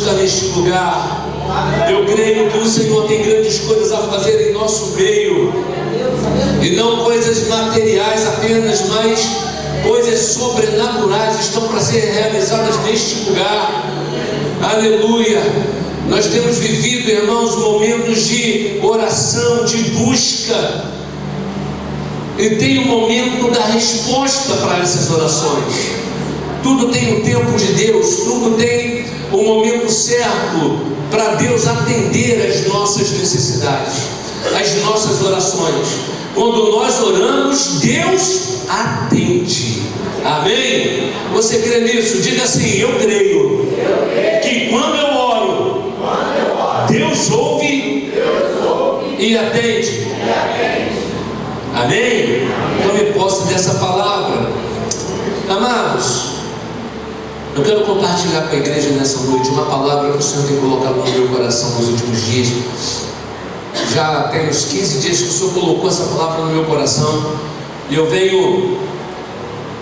está neste lugar. Eu creio que o Senhor tem grandes coisas a fazer em nosso meio, e não coisas materiais apenas, mas coisas sobrenaturais estão para ser realizadas neste lugar. Aleluia. Nós temos vivido, irmãos, momentos de oração, de busca, e tem o momento da resposta para essas orações. Tudo tem o tempo de Deus, tudo tem o momento certo para Deus atender as nossas necessidades, as nossas orações. Quando nós oramos, Deus atende. Amém? Você crê nisso? Diga assim: eu creio que quando eu oro, Deus ouve e atende. Amém? Tome posse dessa palavra. Amados, eu quero compartilhar com a igreja nessa noite uma palavra que o Senhor tem colocado no meu coração nos últimos dias. Já tem uns 15 dias que o Senhor colocou essa palavra no meu coração, e eu venho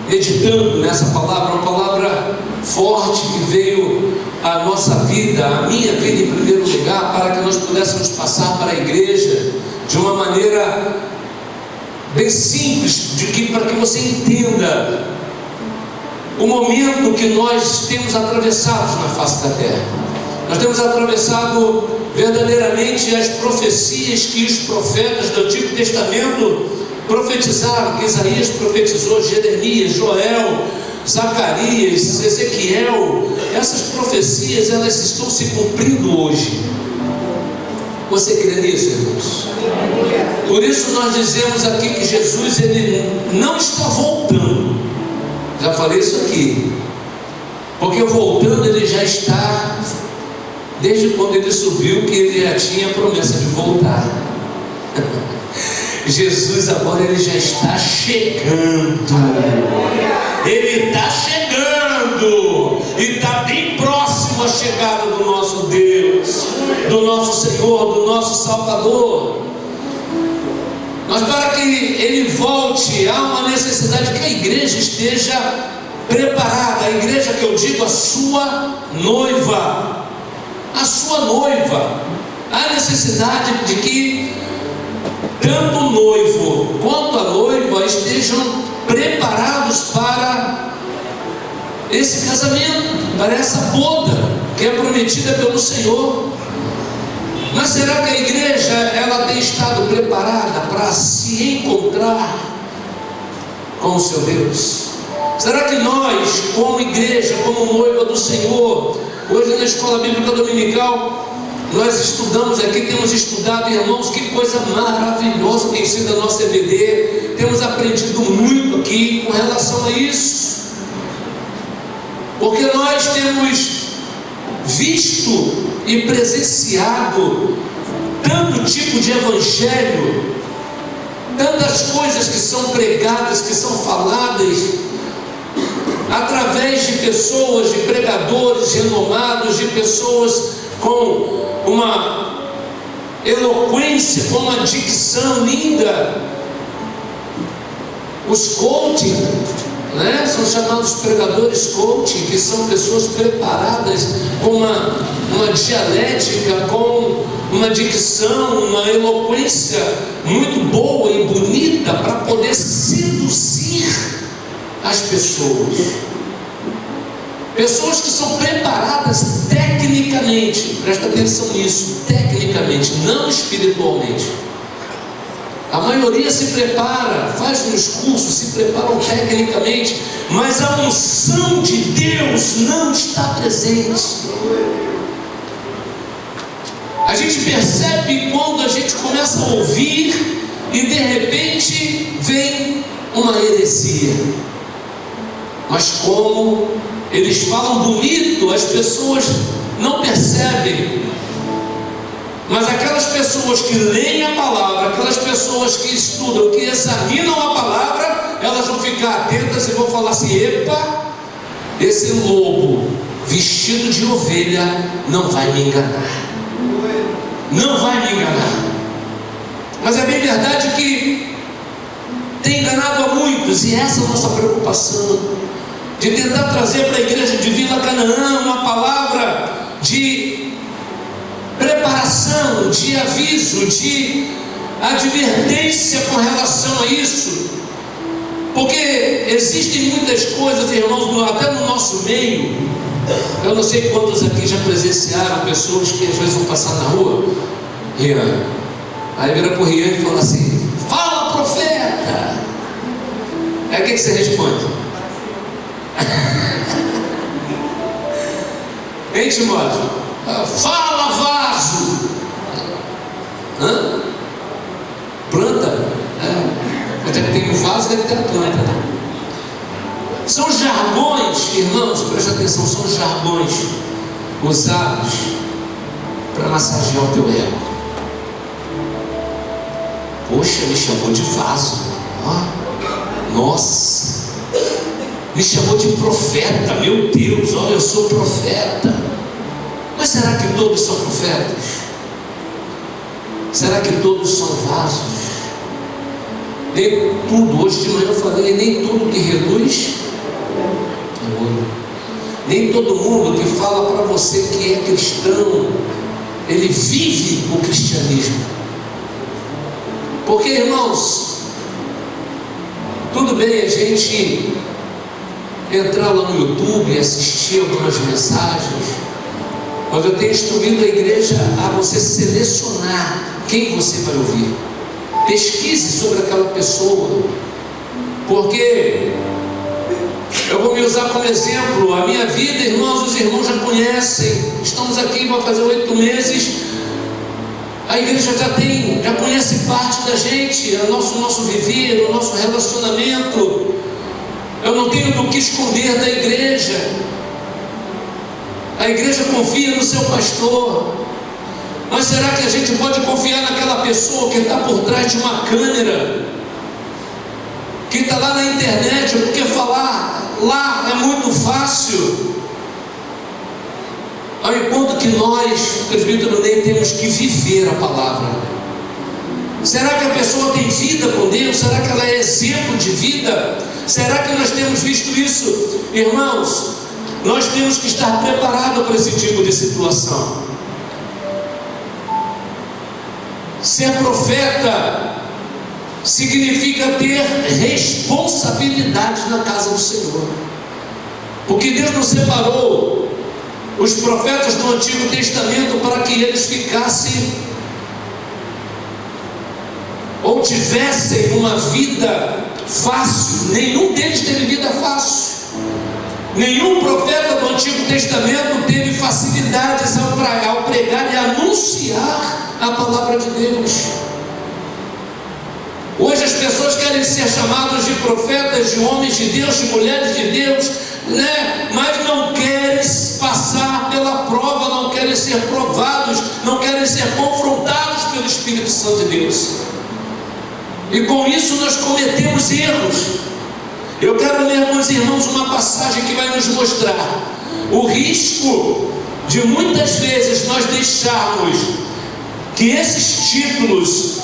meditando nessa palavra, uma palavra forte que veio à nossa vida, à minha vida em primeiro lugar, para que nós pudéssemos passar para a igreja de uma maneira bem simples, para que você entenda o momento que nós temos atravessado na face da terra. Nós temos atravessado verdadeiramente as profecias que os profetas do Antigo Testamento profetizaram, que Isaías profetizou, Jeremias, Joel, Zacarias, Ezequiel. Essas profecias, elas estão se cumprindo hoje. Você crê nisso, irmãos? Por isso nós dizemos aqui que Jesus, ele não está voltando. Já falei isso aqui, porque voltando ele já está, desde quando ele subiu, que ele já tinha a promessa de voltar. Jesus agora ele já está chegando. Ele está chegando e está bem próximo à chegada do nosso Deus, do nosso Senhor, do nosso Salvador. Mas para que ele volte, há uma necessidade que a igreja esteja preparada. A igreja que eu digo, a sua noiva. A sua noiva. Há necessidade de que tanto o noivo quanto a noiva estejam preparados para esse casamento, para essa boda que é prometida pelo Senhor. Mas será que a igreja ela tem estado preparada para se encontrar com o seu Deus? Será que nós, como igreja, como noiva do Senhor, hoje na escola bíblica dominical, nós estudamos aqui, temos estudado, irmãos, que coisa maravilhosa tem sido a nossa EBD, temos aprendido muito aqui com relação a isso, porque nós temos visto e presenciado tanto tipo de evangelho, tantas coisas que são pregadas, que são faladas através de pessoas, de pregadores renomados, de pessoas com uma eloquência, com uma dicção linda. Os coaching, né? São chamados pregadores coaching, que são pessoas preparadas com uma dialética, com uma dicção, uma eloquência muito boa e bonita para poder seduzir as pessoas. Pessoas que são preparadas tecnicamente, presta atenção nisso, tecnicamente, não espiritualmente. A maioria se prepara, faz uns cursos, se preparam tecnicamente, mas a unção de Deus não está presente. A gente percebe quando a gente começa a ouvir e de repente vem uma heresia. Mas como eles falam bonito, as pessoas não percebem. Mas aquelas pessoas que leem a palavra, aquelas pessoas que estudam, que examinam a palavra, elas vão ficar atentas e vão falar assim: epa, esse lobo vestido de ovelha não vai me enganar. Não vai me enganar. Mas é bem verdade que tem enganado a muitos, e essa é a nossa preocupação, de tentar trazer para a igreja de Vila Canaã uma palavra de preparação, de aviso, de advertência com relação a isso, porque existem muitas coisas, irmãos, até no nosso meio. Eu não sei quantos aqui já presenciaram pessoas que às vezes vão passar na rua, Rian, aí vira para o Rian e fala assim: fala, profeta. Aí o que você responde? Hein, Timóteo? Fala, vaso. Hã? Planta? Onde é que tem um vaso, deve ter a planta. São jargões, irmãos, presta atenção, são jargões usados para massagear o teu ego. Poxa, me chamou de vaso. Nossa, me chamou de profeta. Meu Deus, olha, eu sou profeta. Mas será que todos são profetas? Será que todos são vasos? Nem tudo, hoje de manhã eu falei, nem tudo que reduz é ouro. Nem todo mundo que fala para você que é cristão, ele vive o cristianismo. Porque, irmãos, tudo bem a gente entrar lá no YouTube e assistir algumas mensagens, mas eu tenho instruído a igreja a você selecionar quem você vai ouvir. Pesquise sobre aquela pessoa, porque eu vou me usar como exemplo. A minha vida, irmãos, os irmãos já conhecem. Estamos aqui, vai fazer 8 meses. A igreja já conhece parte da gente, o nosso viver, o nosso relacionamento. Eu não tenho do que esconder da igreja. A igreja confia no seu pastor. Mas será que a gente pode confiar naquela pessoa que está por trás de uma câmera, que está lá na internet? Porque falar lá é muito fácil, ao enquanto que nós, presbítero Ney, temos que viver a palavra. Será que a pessoa tem vida com Deus? Será que ela é exemplo de vida? Será que nós temos visto isso? Irmãos, nós temos que estar preparados para esse tipo de situação. Ser profeta significa ter responsabilidade na casa do Senhor, porque Deus nos separou os profetas do Antigo Testamento para que eles ficassem ou tivessem uma vida fácil. Nenhum deles teve vida fácil. Nenhum profeta do Antigo Testamento teve facilidades ao pregar e anunciar a palavra de Deus. Hoje as pessoas querem ser chamadas de profetas, de homens de Deus, de mulheres de Deus, né? Mas não querem passar pela prova, não querem ser provados, não querem ser confrontados pelo Espírito Santo de Deus. E com isso nós cometemos erros. Eu quero ler com os irmãos uma passagem que vai nos mostrar o risco de muitas vezes nós deixarmos que esses títulos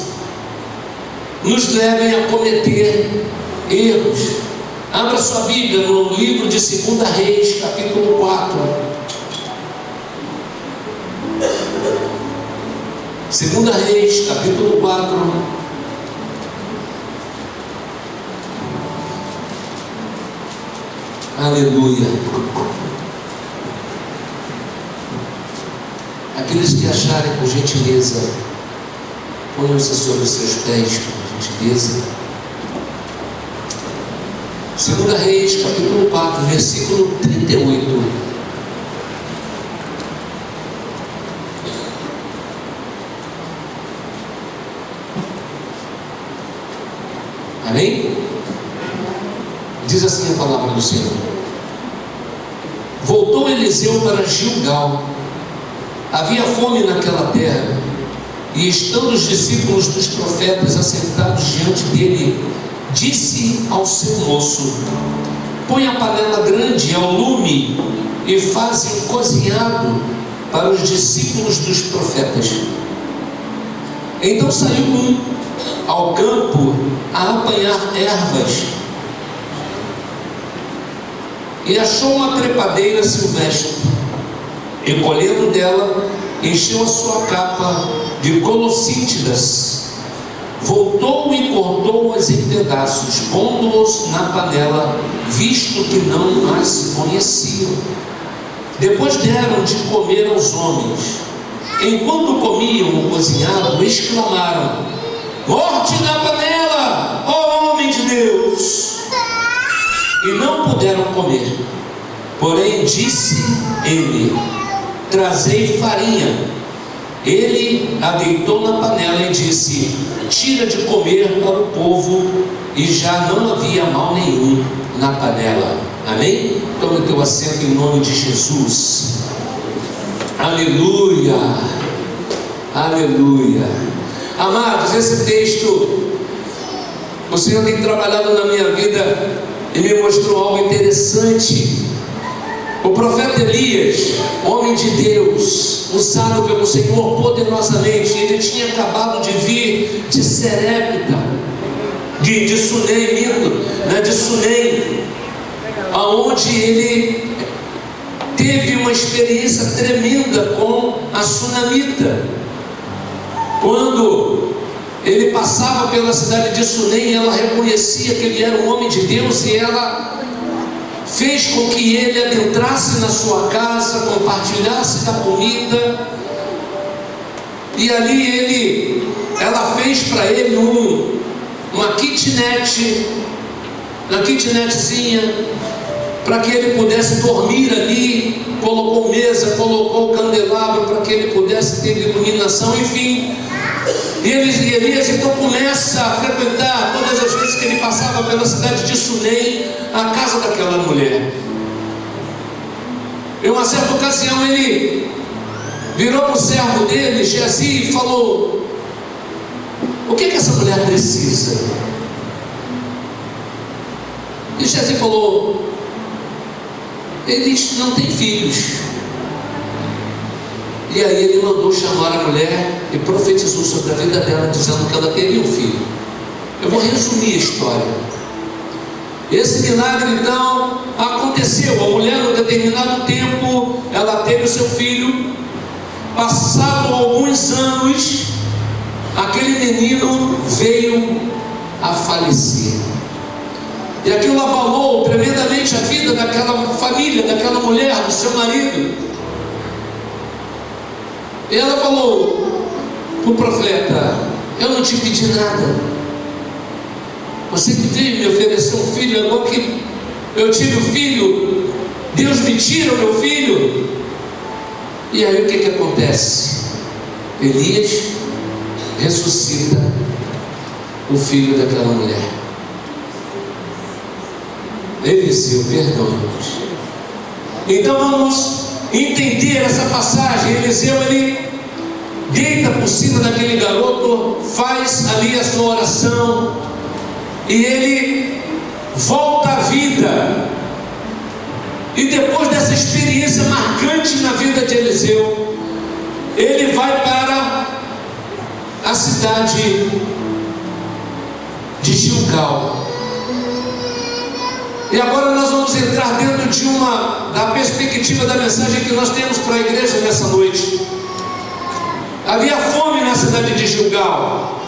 nos levem a cometer erros. Abra sua Bíblia no livro de 2 Reis, capítulo 4. 2 Reis, capítulo 4. Aleluia. Aqueles que acharem, por gentileza, ponham-se sobre os seus pés, por gentileza. 2 Reis, capítulo 4, versículo 38. Amém? Diz assim a palavra do Senhor: voltou Eliseu para Gilgal. Havia fome naquela terra, e estando os discípulos dos profetas assentados diante dele, disse ao seu moço: põe a panela grande ao lume e faze um cozinhado para os discípulos dos profetas. Então saiu um ao campo a apanhar ervas e achou uma trepadeira silvestre E colhendo dela, encheu a sua capa de colossítidas. Voltou e cortou-as em pedaços, pondo-os na panela, visto que não as conheciam. Depois deram de comer aos homens. Enquanto comiam ou cozinhavam, exclamaram: morte na panela, ó homem de Deus! E não puderam comer. Porém disse ele: trazei farinha. Ele a deitou na panela e disse: tira de comer para o povo. E já não havia mal nenhum na panela. Amém? Toma o teu assento em nome de Jesus. Aleluia, aleluia. Amados, esse texto, o Senhor tem trabalhado na minha vida e me mostrou algo interessante. O profeta Elias, homem de Deus, usado pelo Senhor poderosamente, ele tinha acabado de vir de Serepta, de Sunem, aonde ele teve uma experiência tremenda com a sunamita. Quando ele passava pela cidade de Sunem, ela reconhecia que ele era um homem de Deus e ela fez com que ele adentrasse na sua casa, compartilhasse da comida, e ali ela fez para ele uma kitnetzinha, para que ele pudesse dormir ali. Colocou mesa, colocou candelabro para que ele pudesse ter iluminação, enfim. E Elias então começa a frequentar, todas as vezes que ele passava pela cidade de Sunem, a casa daquela mulher. Em uma certa ocasião ele virou para o servo dele, Geazi, e falou: o que essa mulher precisa? E Geazi falou: eles não têm filhos. E aí ele mandou chamar a mulher e profetizou sobre a vida dela, dizendo que ela teria um filho. Eu vou resumir a história. Esse milagre então aconteceu. A mulher, num determinado tempo, ela teve o seu filho. Passado alguns anos, aquele menino veio a falecer. E aquilo abalou tremendamente a vida daquela família, daquela mulher, do seu marido. E ela falou para o profeta: eu não te pedi nada, você que veio me oferecer um filho, agora que eu tive o filho, Deus me tira o meu filho. E aí o que acontece? Elias ressuscita o filho daquela mulher. Eliseu, perdoe-nos. Então vamos entender essa passagem. Eliseu, ele deita por cima daquele garoto, faz ali a sua oração, e ele volta à vida. E depois dessa experiência marcante na vida de Eliseu, ele vai para a cidade de Gilgal. E agora nós vamos entrar dentro da perspectiva da mensagem que nós temos para a igreja nessa noite. Havia fome na cidade de Gilgal.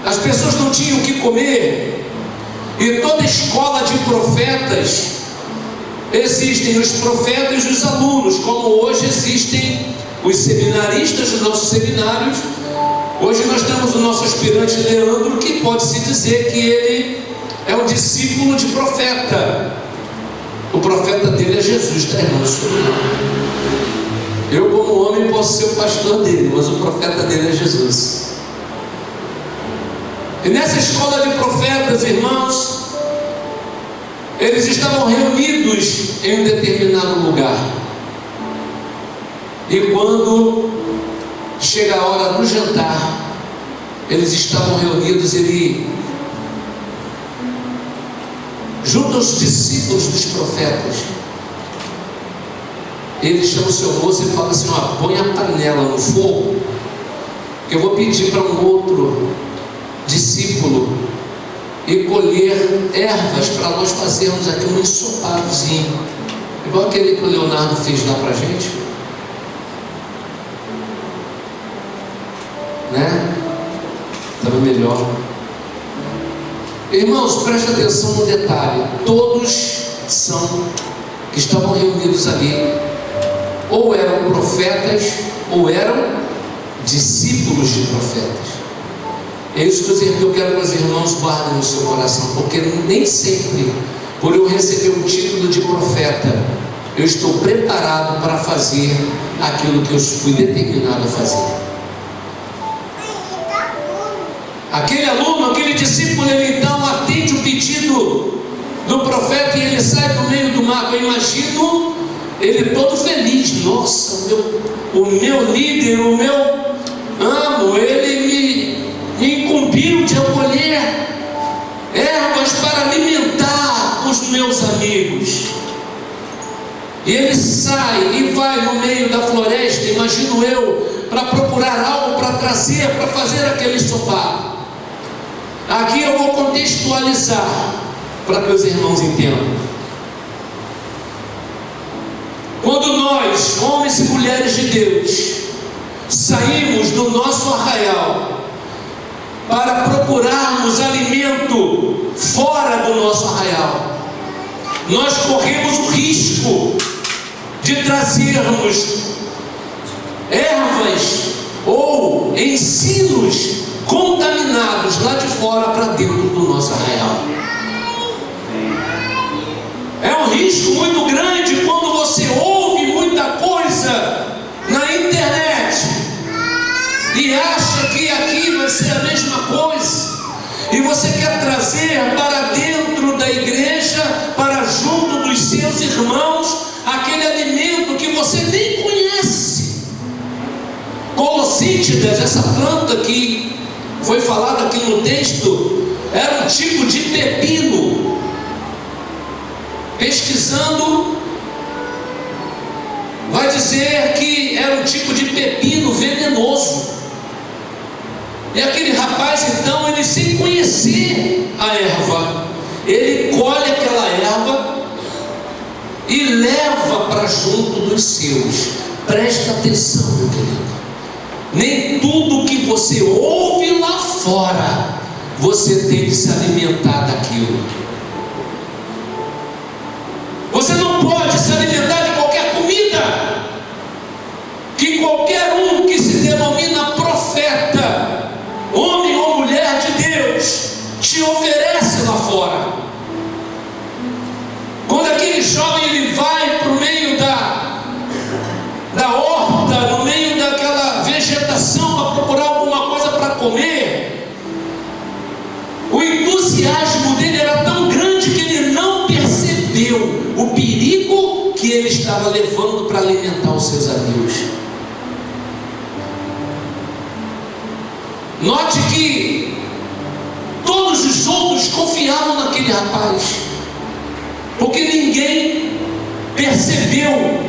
As pessoas não tinham o que comer. E toda escola de profetas, existem os profetas e os alunos, como hoje existem os seminaristas dos nossos seminários. Hoje nós temos o nosso aspirante Leandro, que pode-se dizer que ele é um discípulo de profeta. O profeta dele é Jesus, tá, irmãos? Eu, como homem, posso ser o pastor dele, mas o profeta dele é Jesus. E nessa escola de profetas, irmãos, eles estavam reunidos em um determinado lugar. E quando chega a hora do jantar, eles estavam reunidos, junto aos discípulos dos profetas, ele chama o seu moço e fala assim: ó, põe a panela no fogo, que eu vou pedir para um outro discípulo e colher ervas para nós fazermos aqui um ensopadozinho. igual aquele que o Leonardo fez lá pra gente, né? Estava melhor. Irmãos, presta atenção no detalhe: todos que estavam reunidos ali, ou eram profetas, ou eram discípulos de profetas. É isso que eu quero que os irmãos guardem no seu coração, porque nem sempre, por eu receber o título de profeta, eu estou preparado para fazer aquilo que eu fui determinado a fazer. Aquele aluno, aquele discípulo, ele então atende o pedido do profeta e ele sai do meio do mato. Eu imagino ele todo feliz. Nossa, o meu líder, o meu amo, ele me incumbiu de colher ervas para alimentar os meus amigos. E ele sai e vai no meio da floresta, imagino eu, para procurar algo para trazer, para fazer aquele ensopado. Aqui eu vou contextualizar para que os irmãos entendam. Quando nós, homens e mulheres de Deus, saímos do nosso arraial para procurarmos alimento fora do nosso arraial, nós corremos o risco de trazermos ervas ou ensinos contaminados lá de fora para dentro do nosso arraial. É um risco muito grande quando você ouve muita coisa na internet e acha que aqui vai ser a mesma coisa, e você quer trazer para dentro da igreja, para junto dos seus irmãos, aquele alimento que você nem conhece. Colossítidas, essa planta que foi falada aqui no texto, era um tipo de pepino. Pesquisando, vai dizer que era um tipo de pepino venenoso. E aquele rapaz, então, ele sem conhecer a erva, ele colhe aquela erva e leva para junto dos seus. Presta atenção, meu querido. Nem tudo que você ouve lá fora, você tem que se alimentar daquilo. Você não pode se alimentar de qualquer comida que qualquer um que se denomina profeta, homem ou mulher de Deus, te oferece lá fora. Quando aquele jovem ele vai para o meio da horta, no meio daquela vegetação para procurar alguma coisa para comer, o entusiasmo dele era tão grande que ele não percebeu o perigo que ele estava levando para alimentar os seus amigos. Note que todos os outros confiavam naquele rapaz, porque ninguém percebeu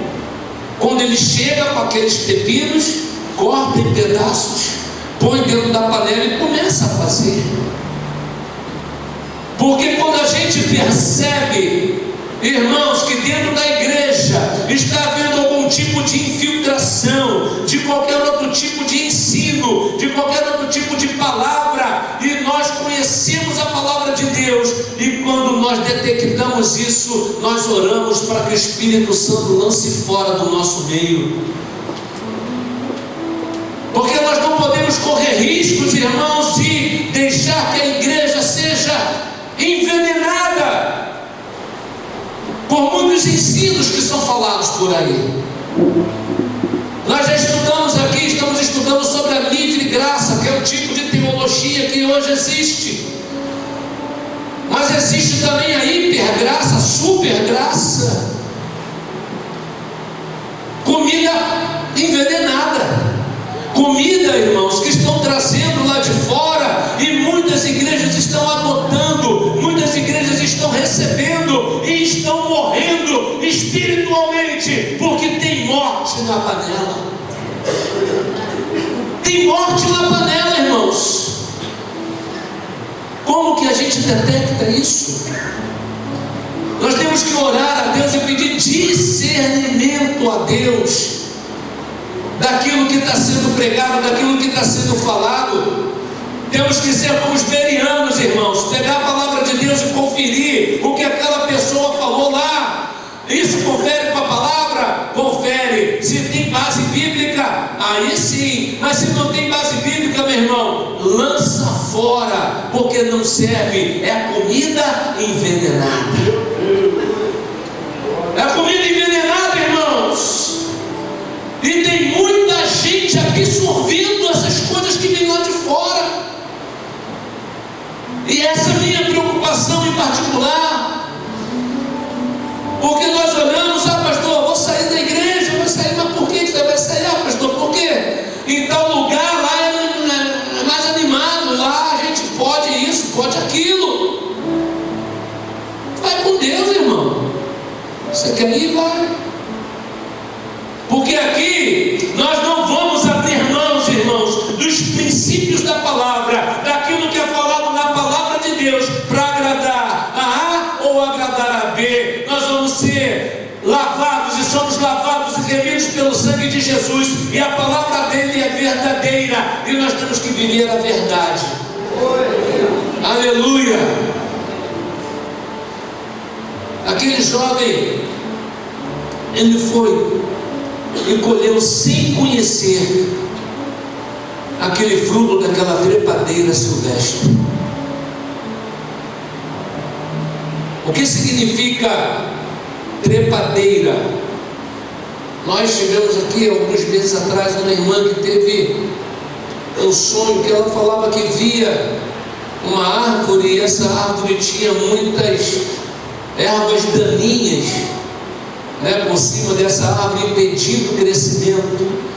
quando ele chega com aqueles pepinos, corta em pedaços, põe dentro da panela e começa a fazer. Porque quando a gente percebe, irmãos, que dentro da igreja está havendo algum tipo de infiltração, de qualquer outro tipo de ensino, de qualquer outro tipo de palavra, e nós conhecemos a palavra de Deus, e quando nós detectamos isso, nós oramos para que o Espírito Santo lance fora do nosso meio. Porque nós não podemos correr riscos, irmãos, de deixar que a igreja seja envenenada por muitos ensinos que são falados por aí. Nós já estudamos aqui, estamos estudando sobre a livre graça, que é um tipo de teologia que hoje existe. Mas existe também a hipergraça, a supergraça, comida envenenada, comida, irmãos, que estão trazendo lá de fora, e muitas igrejas estão adotando, muitas igrejas estão recebendo e estão morrendo espiritualmente, porque tem morte na panela. Tem morte na panela, irmãos. Como que a gente detecta isso? Nós temos que orar a Deus e pedir discernimento a Deus daquilo que está sendo pregado, daquilo que está sendo falado. Temos que ser como os bereanos, irmãos, pegar a palavra de Deus e conferir o que aquela pessoa falou lá. Isso confere com a palavra? Confere. Se tem base bíblica, aí sim. Mas se não tem base bíblica, meu irmão, lança fora, porque não serve. É comida envenenada. É comida envenenada, irmãos. E tem muita gente absorvendo essas coisas que vêm lá de fora. E essa é a minha preocupação em particular. Porque nós olhamos, pastor, vou sair da igreja, vou sair, mas por que você vai sair, pastor? Por quê? Em tal lugar lá é mais animado, lá a gente pode isso, pode aquilo. Vai com Deus, irmão. Você quer ir? Vai. Porque aqui nós não vamos abrir mãos, irmãos, dos princípios da palavra, daquilo que é falado na palavra de Deus, para agradar a A ou agradar a B. Nós vamos ser lavados e somos lavados e remidos pelo sangue de Jesus, e a palavra dele é verdadeira, e nós temos que viver a verdade. Aleluia! Aquele jovem, ele foi e colheu sem conhecer aquele fruto daquela trepadeira silvestre. O que significa trepadeira? Nós tivemos aqui alguns meses atrás uma irmã que teve um sonho que ela falava que via uma árvore, e essa árvore tinha muitas ervas daninhas, por cima dessa árvore, impedindo o crescimento.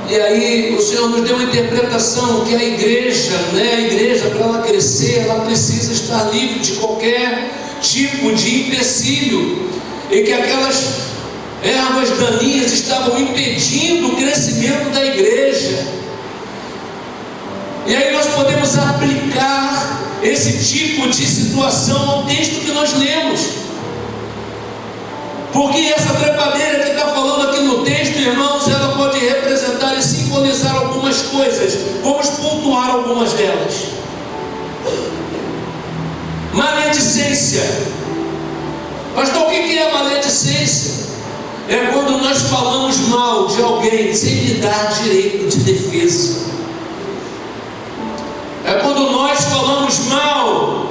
E aí o Senhor nos deu uma interpretação que a igreja, para ela crescer, ela precisa estar livre de qualquer tipo de empecilho, e que aquelas ervas daninhas estavam impedindo o crescimento da igreja. E aí nós podemos aplicar esse tipo de situação ao texto que nós lemos. Porque essa trepadeira que está falando aqui no texto, irmãos, ela pode representar e simbolizar algumas coisas. Vamos pontuar algumas delas. Maledicência. Pastor, o que é maledicência? É quando nós falamos mal de alguém sem lhe dar direito de defesa. É quando nós falamos mal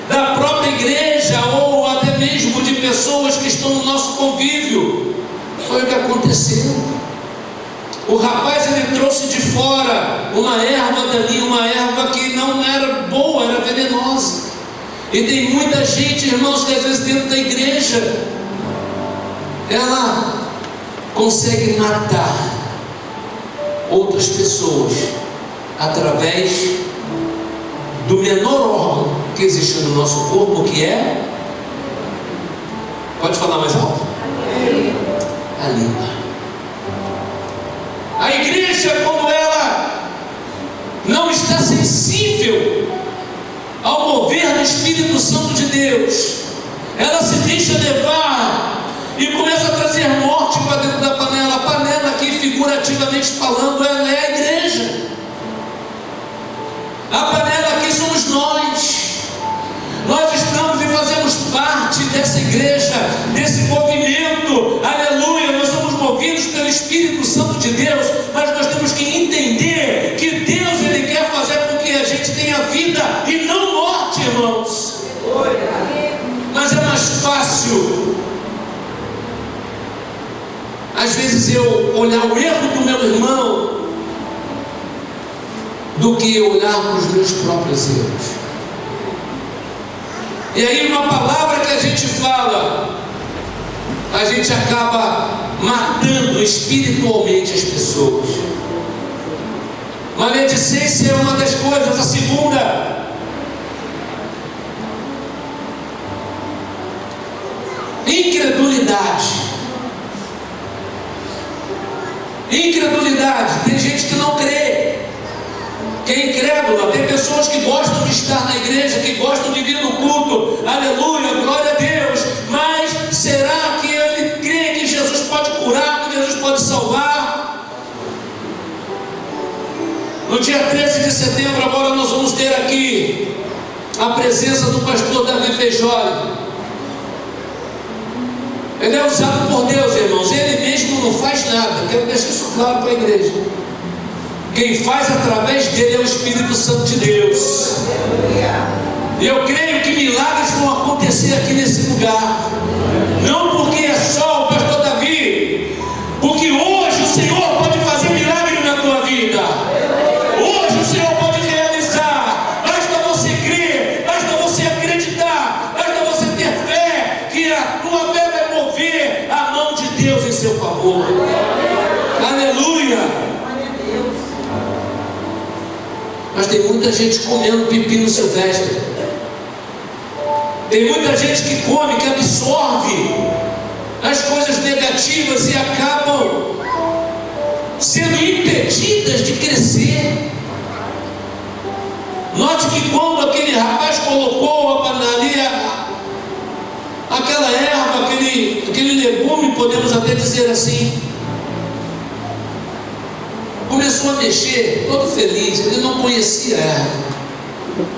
da própria igreja, ou até mesmo de pessoas que estão no nosso convívio. Foi o que aconteceu. O rapaz, ele trouxe de fora uma erva dali, uma erva que não era boa, era venenosa. E tem muita gente, irmãos, que às vezes dentro da igreja ela consegue matar outras pessoas através do menor órgão que existe no nosso corpo, que é, pode falar mais alto? A língua. A igreja, quando ela não está sensível ao mover do Espírito Santo de Deus, ela se deixa levar e começa a trazer morte para dentro da panela. A panela aqui, figurativamente falando, ela é a igreja. A panela aqui somos nós. Nós estamos e fazemos parte dessa igreja, desse movimento. Aleluia, nós somos movidos pelo Espírito Santo de Deus, mas nós temos que entender que Deus, ele quer fazer com que a gente tenha vida e não morte, irmãos. Mas é mais fácil, às vezes, eu olhar o erro do meu irmão do que olhar para os meus próprios erros. E aí, uma palavra que a gente fala, a gente acaba matando espiritualmente as pessoas. Maledicência é uma das coisas. A segunda, incredulidade. Incredulidade. Tem gente que não crê, que é incrédula. Tem pessoas que gostam de estar na igreja, que gostam de vir no culto, aleluia, glória a Deus, dia 13 de setembro, agora nós vamos ter aqui a presença do pastor Davi Feijoli. Ele é usado por Deus, irmãos. Ele mesmo não faz nada. Quero deixar isso claro para a igreja. Quem faz através dele é o Espírito Santo de Deus. E eu creio que milagres vão acontecer aqui nesse lugar. Não porque é só o pastor Davi, porque hoje o Senhor pode fazer milagre na tua vida. Hoje o Senhor pode realizar. Basta você crer, basta você acreditar, basta você ter fé, que a tua fé vai mover a mão de Deus em seu favor. Aleluia. Mas tem muita gente comendo pepino silvestre. Tem muita gente que come, que absorve as coisas negativas e acabam sendo impedidas de crescer. Note que quando aquele rapaz colocou ali aquela erva, aquele legume, podemos até dizer assim, começou a mexer, todo feliz. Ele não conhecia a erva,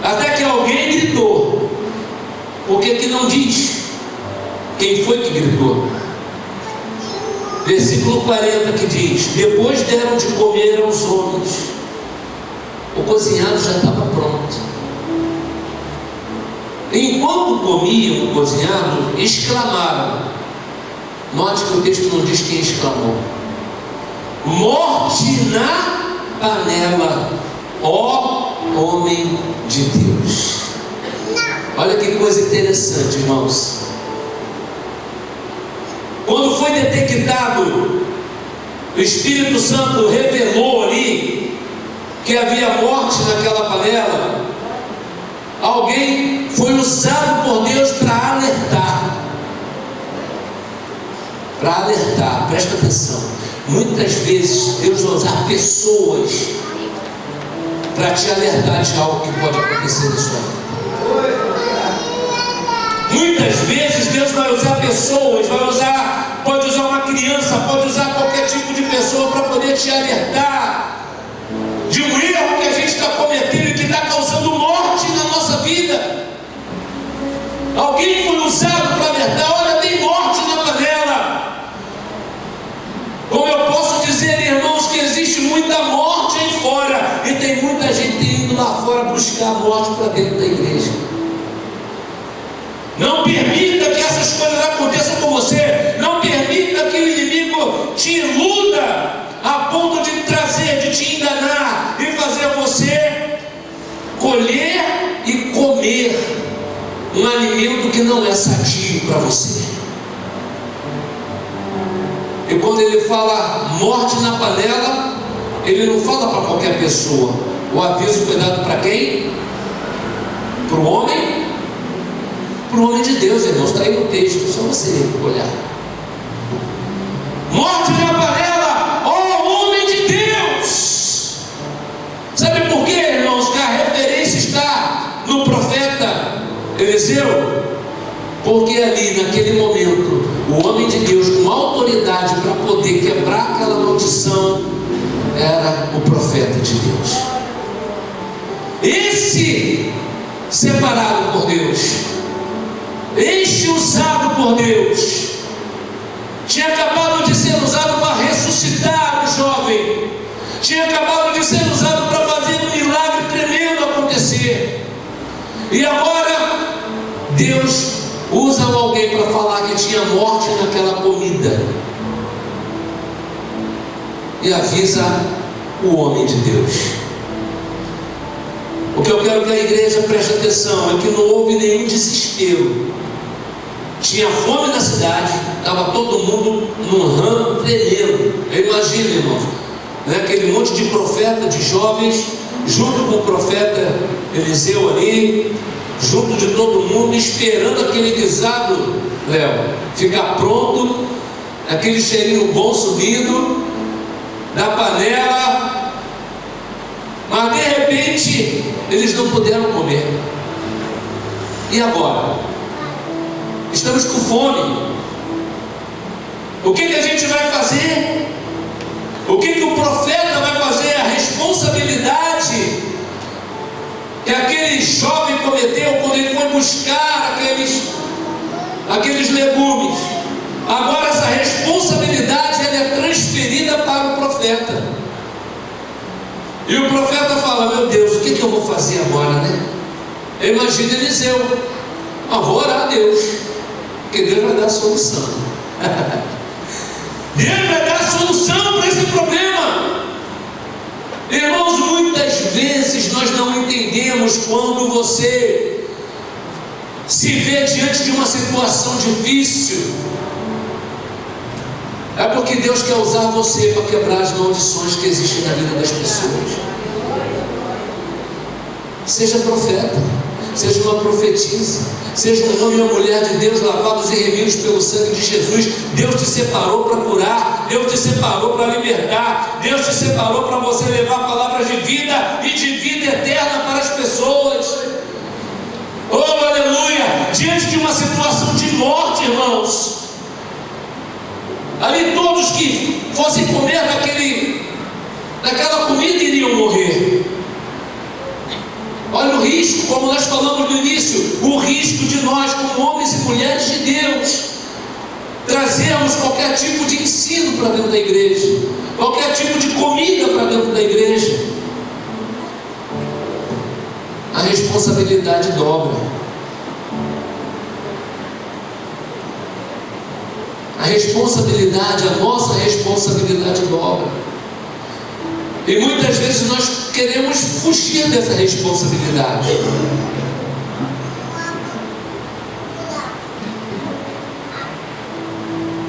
até que alguém gritou. Porque aqui não diz quem foi que gritou. Versículo 40 que diz: depois deram de comer aos homens. O cozinhado já estava pronto. Enquanto comiam o cozinhado, exclamaram. Note que o texto não diz quem exclamou: morte na panela, ó homem de Deus. Olha que coisa interessante, irmãos. Quando foi detectado, o Espírito Santo revelou ali que havia morte naquela panela. Alguém foi usado por Deus para alertar. Para alertar, presta atenção. Muitas vezes Deus vai usar pessoas para te alertar de algo que pode acontecer na sua vida. Muitas vezes Deus vai usar pessoas, pode usar uma criança, pode usar qualquer tipo de pessoa para poder te alertar de um erro que a gente está cometendo e que está causando morte na nossa vida. Alguém foi usado para alertar: olha, tem morte na panela. Como eu posso dizer, irmãos, que existe muita morte aí fora, e tem muita gente indo lá fora buscar a morte para dentro da igreja. Não permita que essas coisas aconteçam com você. Não permita que o inimigo te iluda a ponto de trazer, de te enganar e fazer você colher e comer um alimento que não é sadio para você. E quando ele fala morte na panela, ele não fala para qualquer pessoa. O aviso foi dado para quem? Para o homem? Para o homem de Deus, irmãos. Está aí no texto, só você olhar. Morte na panela, ó homem de Deus. Sabe por quê, irmãos, que a referência está no profeta Eliseu? Porque ali, naquele momento, o homem de Deus, com autoridade para poder quebrar aquela maldição, era o profeta de Deus. Esse separado por Deus, este usado por Deus, tinha acabado de ser usado para ressuscitar o jovem, tinha acabado de ser usado para fazer um milagre tremendo acontecer. E agora Deus usa alguém para falar que tinha morte naquela comida, e avisa o homem de Deus. O que eu quero que a igreja preste atenção é que não houve nenhum desespero. Tinha fome na cidade, estava todo mundo num ramo tremendo. Imagina, irmão, né? Aquele monte de profeta, de jovens, junto com o profeta Eliseu ali, junto de todo mundo, esperando aquele guisado, Léo, ficar pronto, aquele cheirinho bom subindo da panela. Mas de repente eles não puderam comer. E agora? Estamos com fome. O que a gente vai fazer? O que o profeta vai fazer? A responsabilidade que aquele jovem cometeu quando ele foi buscar aqueles legumes. Agora essa responsabilidade ela é transferida para o profeta. E o profeta fala: meu Deus, o que eu vou fazer agora, né? Imagina Eliseu: vou orar a Deus, que Deus vai dar a solução. Deus vai dar a solução para esse problema. Irmãos, muitas vezes nós não entendemos quando você se vê diante de uma situação difícil. É porque Deus quer usar você para quebrar as maldições que existem na vida das pessoas. Seja profeta, seja uma profetisa, seja um homem ou uma mulher de Deus, lavados e remidos pelo sangue de Jesus. Deus te separou para curar, Deus te separou para libertar, Deus te separou para você levar palavras de vida e de vida eterna para as pessoas. Oh, aleluia! Diante de uma situação de morte, irmãos, ali todos que fossem comer daquela comida iriam morrer. Olha o risco, como nós falamos no início, o risco de nós, como homens e mulheres de Deus, trazermos qualquer tipo de ensino para dentro da igreja, qualquer tipo de comida para dentro da igreja. A responsabilidade dobra. A responsabilidade, a nossa responsabilidade dobra. E muitas vezes nós queremos fugir dessa responsabilidade.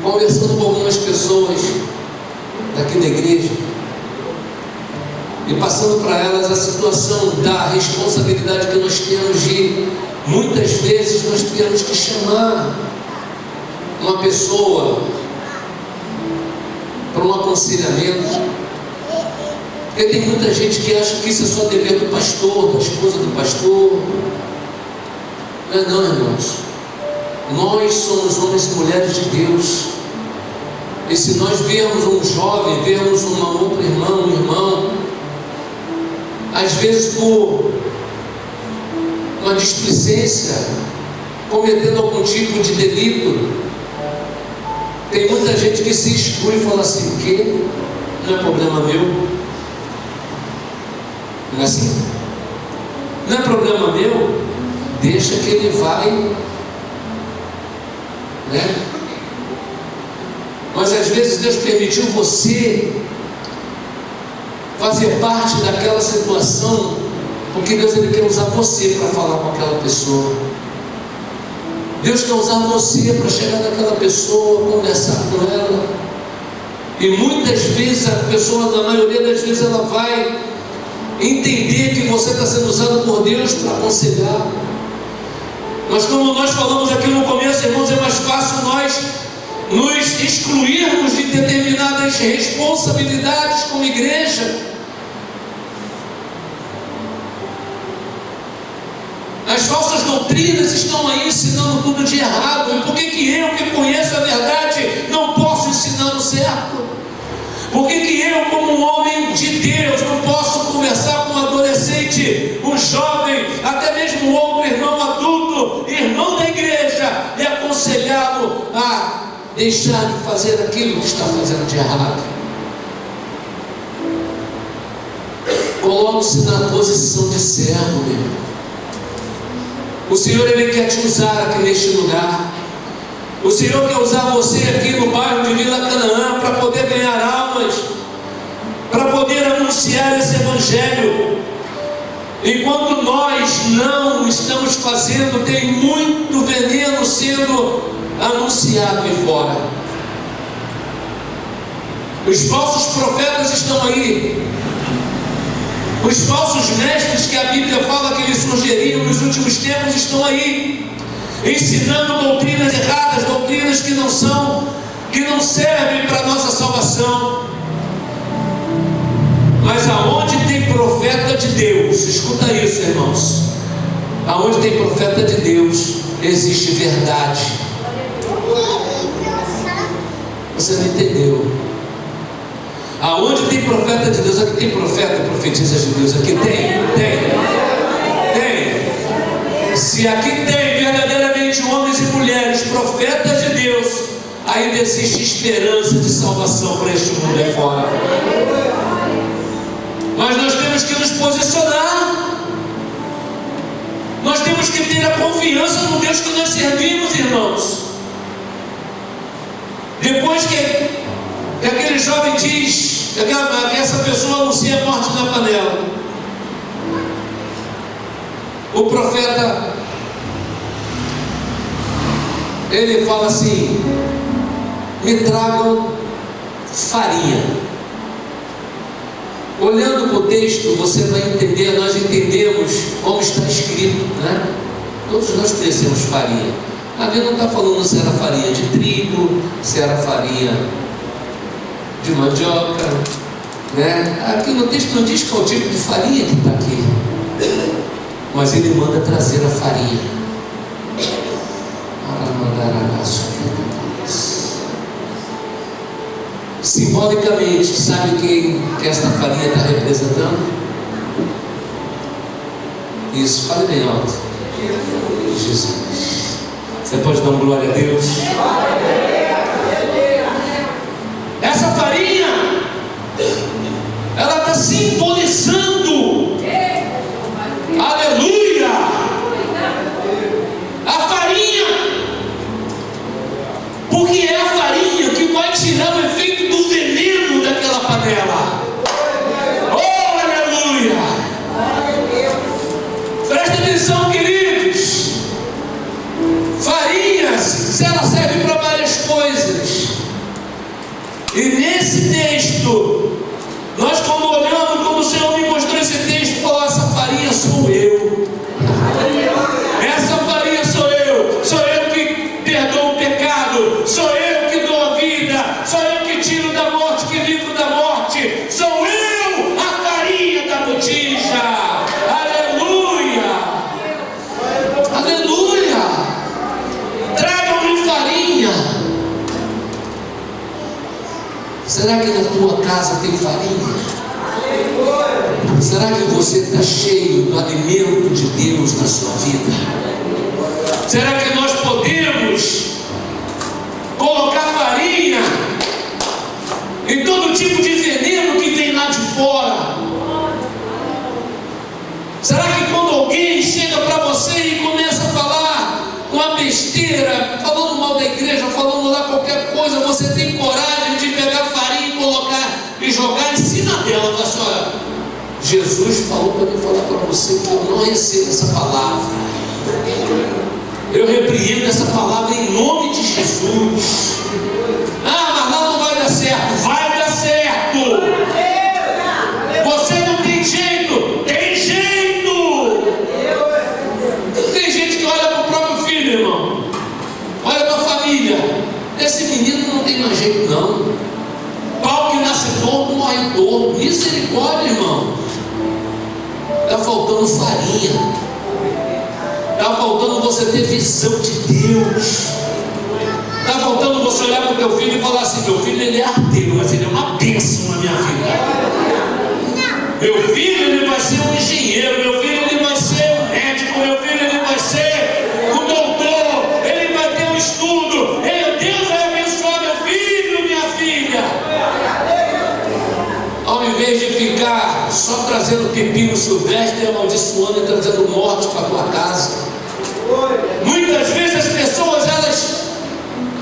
Conversando com algumas pessoas daqui da igreja e passando para elas a situação da responsabilidade que nós temos de, muitas vezes nós temos que chamar uma pessoa para um aconselhamento. Porque tem muita gente que acha que isso é só dever do pastor, da esposa do pastor. Não é não, irmãos. Nós somos homens e mulheres de Deus. E se nós vermos um jovem, vermos uma outra irmã, um irmão, às vezes por uma displicência, cometendo algum tipo de delito, tem muita gente que se exclui e fala assim: que não é problema meu. Não é assim? Não é problema meu, deixa que ele vai, né? Mas às vezes Deus permitiu você fazer parte daquela situação, porque Deus ele quer usar você para falar com aquela pessoa. Deus quer usar você para chegar naquela pessoa, conversar com ela. E muitas vezes a pessoa, na maioria das vezes, ela vai entender que você está sendo usado por Deus para aconselhar. Mas como nós falamos aqui no começo, irmãos, é mais fácil nós nos excluirmos de determinadas responsabilidades como igreja. As falsas doutrinas estão aí ensinando tudo de errado. E por que eu, que conheço a verdade, não posso ensinar o certo? Por que eu, como um homem de Deus, não posso conversar com um adolescente, um jovem, até mesmo um outro irmão adulto, irmão da igreja, e aconselhá-lo a deixar de fazer aquilo que está fazendo de errado? Coloque-se na posição de servo, meu irmão. O Senhor ele quer te usar aqui neste lugar. O Senhor quer usar você aqui no bairro de Vila Canaã para poder ganhar almas, para poder anunciar esse evangelho. Enquanto nós não estamos fazendo, tem muito veneno sendo anunciado aí fora. Os falsos profetas estão aí. Os falsos mestres que a Bíblia fala que eles surgiriam nos últimos tempos estão aí, ensinando doutrinas erradas, doutrinas que não servem para a nossa salvação. Mas aonde tem profeta de Deus, escuta isso, irmãos, aonde tem profeta de Deus, existe verdade. Você não entendeu? Aonde tem profeta de Deus, aqui tem profeta e profetisa de Deus, aqui tem Se aqui tem verdadeiramente homens e mulheres, profetas de Deus, ainda existe esperança de salvação para este mundo aí fora. Mas nós temos que nos posicionar. Nós temos que ter a confiança no Deus que nós servimos, irmãos. Depois que aquele jovem diz que essa pessoa anuncia a morte na panela, o profeta, ele fala assim: me tragam farinha. Olhando para o texto, você vai entender, nós entendemos como está escrito, né? Todos nós conhecemos farinha. Ali não está falando se era farinha de trigo, se era farinha de mandioca, né? Aqui no texto não diz qual tipo de farinha que está aqui, mas ele manda trazer a farinha. Simbolicamente, sabe quem que esta farinha está representando? Isso, fale bem alto. Jesus. Você pode dar uma glória a Deus? Essa farinha, ela está simbolizando, aleluia, a farinha, porque é a farinha que vai tirar o efeito do veneno daquela panela. Oh, aleluia! Presta atenção, queridos. Farinhas, ela serve para várias coisas. E nesse texto, nós quando olhamos, como o Senhor me mostrou esse texto, falou: essa farinha sou eu. Essa farinha sou eu. Sou eu que perdoo o pecado. Sou eu que dou a vida. Sou eu que tiro da morte, que livro da morte. Sou eu a farinha da botija. Aleluia. Aleluia. Tragam-me farinha. Será que na tua casa tem farinha? Será que você está cheio do alimento de Deus na sua vida? Será que nós podemos colocar farinha em todo tipo de veneno que vem lá de fora? Será que quando alguém chega para você e começa a falar uma besteira, falando mal da igreja, falando lá qualquer coisa, você tem coragem de pegar farinha e colocar e jogar em cima dela? Fala assim: olha, Jesus falou para mim falar para você que eu não recebo essa palavra. Eu repreendo essa palavra em nome de Jesus. Ah, mas lá não vai dar certo. Vai dar certo. Você não tem jeito. Tem jeito. Tem gente que olha para o próprio filho, irmão. Olha para a família. Esse menino não tem mais jeito, não. Pau que nasce torto, morre torto. Misericórdia, irmão. Está faltando farinha. Está faltando você ter visão de Deus. Está faltando você olhar para o teu filho e falar assim: meu filho, ele é arteiro, mas ele é uma bênção na minha vida. Meu filho, ele vai ser um engenheiro. Meu filho, ele vai ser um médico. Meu filho, ele vai ser um doutor. Ele vai ter um estudo. Deus vai abençoar meu filho, minha filha. Ao invés de ficar só trazendo pepino silvestre, amaldiçoando e trazendo morte para a tua casa. Muitas vezes as pessoas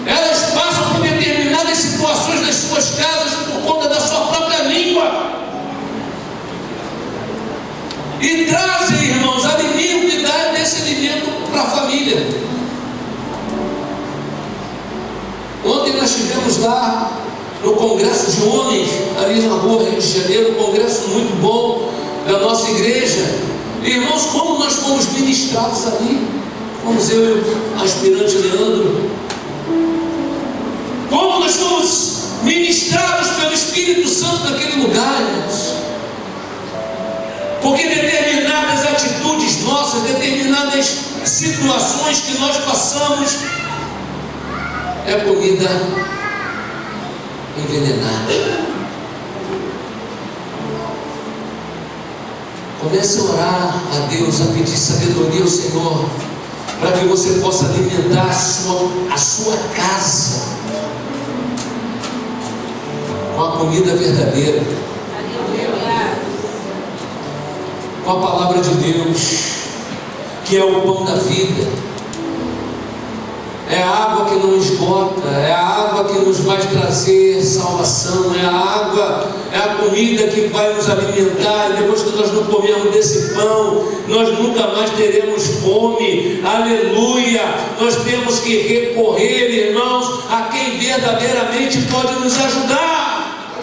elas passam por determinadas situações nas suas casas por conta da sua própria língua, e trazem, irmãos, alimento, e dão desse alimento para a família. Ontem nós estivemos lá no Congresso de Homens, ali na rua Rio de Janeiro, um congresso muito bom da nossa igreja. Irmãos, como nós fomos ministrados ali. Fomos eu e o aspirante Leandro. Como nós fomos ministrados pelo Espírito Santo naquele lugar, irmãos. Porque determinadas atitudes nossas, determinadas situações que nós passamos, é comida envenenada. Comece a orar a Deus, a pedir sabedoria ao Senhor. para que você possa alimentar a sua casa com a comida verdadeira, com a palavra de Deus, que é o pão da vida. É a água que não esgota, é a água que nos vai trazer salvação, é a água, é a comida que vai nos alimentar. E depois que nós não comemos desse pão, nós nunca mais teremos fome. Aleluia! Nós temos que recorrer, irmãos, a quem verdadeiramente pode nos ajudar.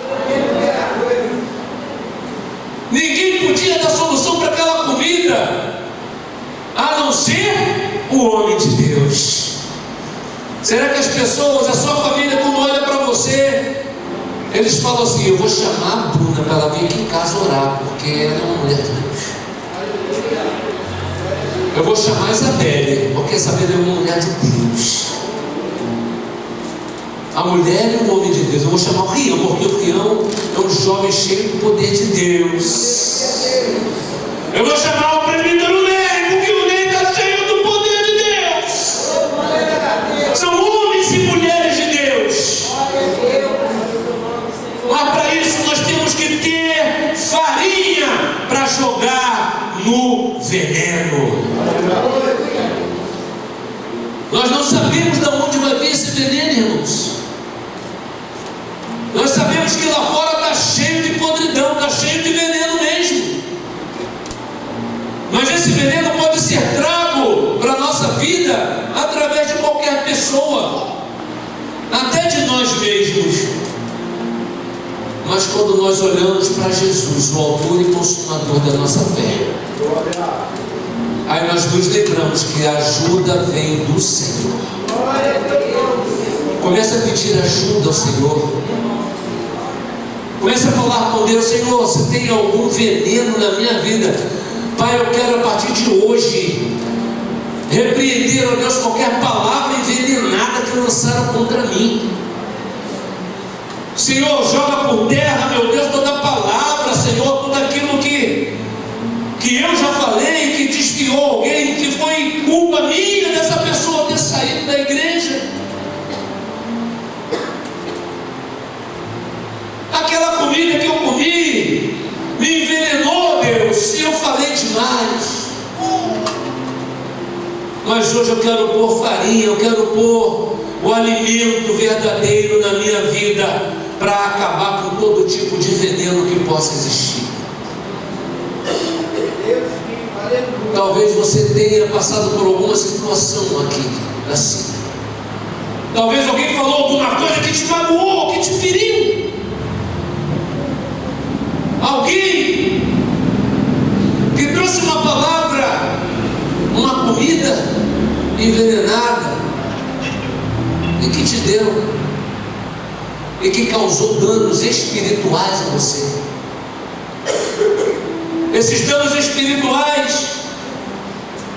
Ninguém podia dar solução para aquela comida, a não ser o homem de Deus. Será que as pessoas, a sua família, quando olha para você, eles falam assim: eu vou chamar a Bruna para ela vir aqui em casa orar, porque ela é uma mulher de Deus. Eu vou chamar a Isabelle, porque a Isabelle é uma mulher de Deus. A mulher é um homem de Deus. Eu vou chamar o Rião, porque o Rião é um jovem cheio do poder de Deus. Eu vou chamar o presbítero Ney, porque o Ney está cheio do poder de Deus. São homens e mulheres de Deus. Mas para isso nós temos que ter farinha para jogar no veneno. Nós não sabemos de onde vai vir esse veneno, irmãos. Nós sabemos que lá fora está cheio de podridão, está cheio de veneno mesmo. Mas esse veneno pode ser trago para a nossa vida através de qualquer pessoa, até de nós mesmos. Mas quando nós olhamos para Jesus, o autor e consumador da nossa fé, aí nós nos lembramos que a ajuda vem do Senhor. Começa a pedir ajuda ao Senhor. Começa a falar com Deus: Senhor, você tem algum veneno na minha vida? Pai, eu quero a partir de hoje repreender, ó Deus, qualquer palavra envenenada que lançaram contra mim. Senhor, joga por terra, meu Deus, toda palavra, Senhor, tudo aquilo que eu já falei, que desviou alguém, que foi culpa minha dessa pessoa ter saído da igreja. Aquela comida que eu comi me envenenou, Deus, e eu falei demais. Mas hoje eu quero pôr farinha, eu quero pôr o alimento verdadeiro na minha vida, para acabar com todo tipo de veneno que possa existir. Talvez você tenha passado por alguma situação aqui, assim. Talvez alguém falou alguma coisa que te magoou, que te feriu. Alguém que trouxe uma palavra, uma comida envenenada, e que te deu, e que causou danos espirituais a você. Esses danos espirituais,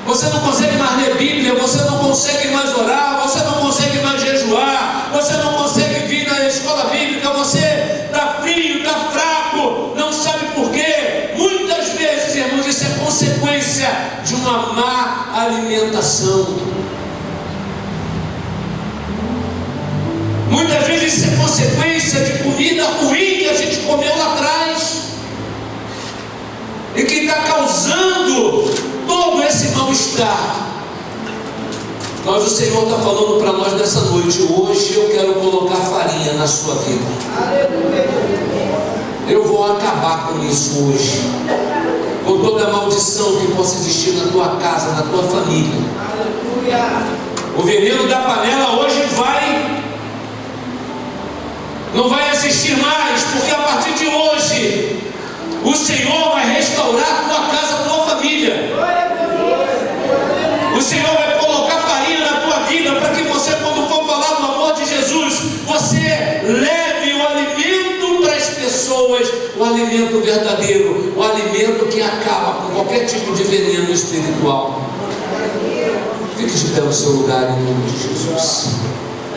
você não consegue mais ler Bíblia, você não consegue mais orar, você não consegue mais jejuar, você não consegue vir na escola bíblica, você está frio, está fraco, não sabe por quê. Muitas vezes, irmãos, isso é consequência de uma má alimentação. Muitas vezes isso é consequência de comida ruim que a gente comeu lá atrás, e que está causando todo esse mal-estar. Mas o Senhor está falando para nós nessa noite: hoje eu quero colocar farinha na sua vida. Eu vou acabar com isso hoje, com toda a maldição que possa existir na tua casa, na tua família. O veneno da panela hoje não vai existir mais, porque a partir de hoje o Senhor vai restaurar a tua casa, a tua família. O Senhor vai colocar farinha na tua vida, para que você, quando for falar do amor de Jesus, você leve o alimento para as pessoas, o alimento verdadeiro, o alimento que acaba com qualquer tipo de veneno espiritual. Fique de pé no seu lugar, em nome de Jesus.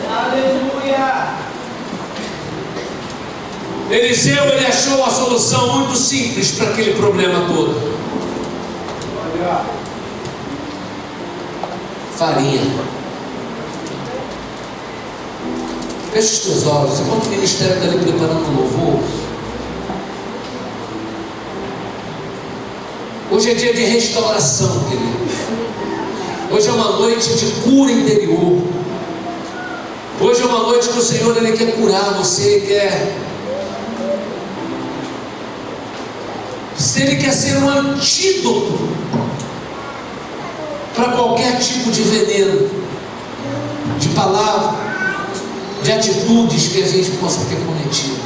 Aleluia! Eliseu, ele achou uma solução muito simples para aquele problema todo. farinha. Feche os teus olhos. Enquanto o ministério está ali preparando um louvor, hoje é dia de restauração, querido. Hoje é uma noite de cura interior. Hoje é uma noite que o Senhor Ele quer curar você, Ele quer ser um antídoto para qualquer tipo de veneno, de palavra, de atitudes que a gente possa ter cometido.